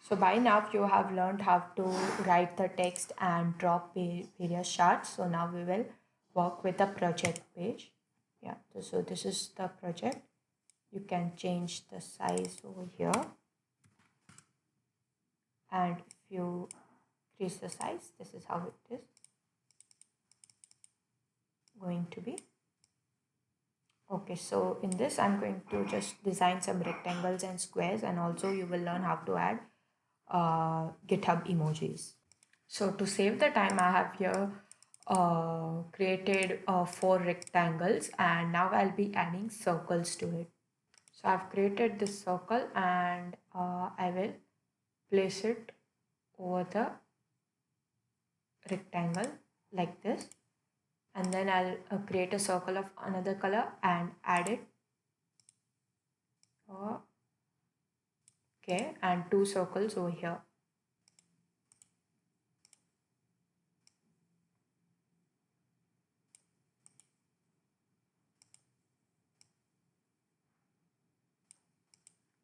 So by now you have learned how to write the text and drop various charts. So now we will work with the project page. Yeah, so this is the project. You can change the size over here, and if you increase the size, this is how it is going to be. Okay, so in this I'm going to just design some rectangles and squares, and also you will learn how to add GitHub emojis. So to save the time, I have here created 4 rectangles, and now I'll be adding circles to it. So I've created this circle, and I will place it over the rectangle like this, and then I'll create a circle of another color and add it. Okay, and 2 circles over here.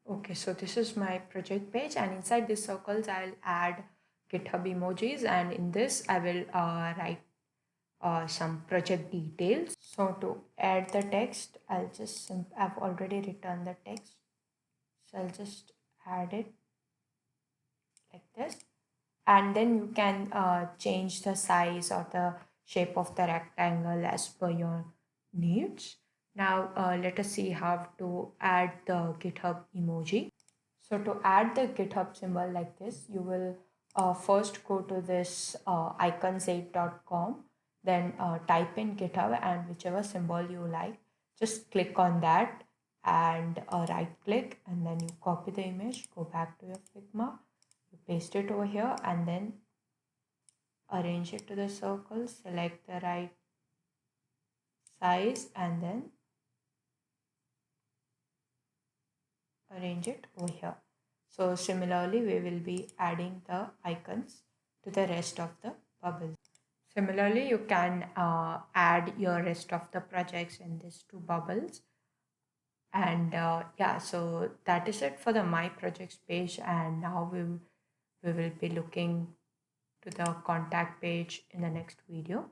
Okay, so this is my project page, and inside these circles I'll add GitHub emojis, and in this I will write some project details. So to add the text, I've already written the text, so I'll just add it like this, and then you can change the size or the shape of the rectangle as per your needs. Now let us see how to add the GitHub emoji. So to add the GitHub symbol like this, you will first go to this icons8.com, then type in GitHub and whichever symbol you like, just click on that and right click, and then you copy the image, go back to your Figma, you paste it over here, and then arrange it to the circle, select the right size, and then arrange it over here. So similarly, we will be adding the icons to the rest of the bubbles. Similarly, you can add your rest of the projects in these 2 bubbles. And yeah, so that is it for the My Projects page. And now we will be looking to the contact page in the next video.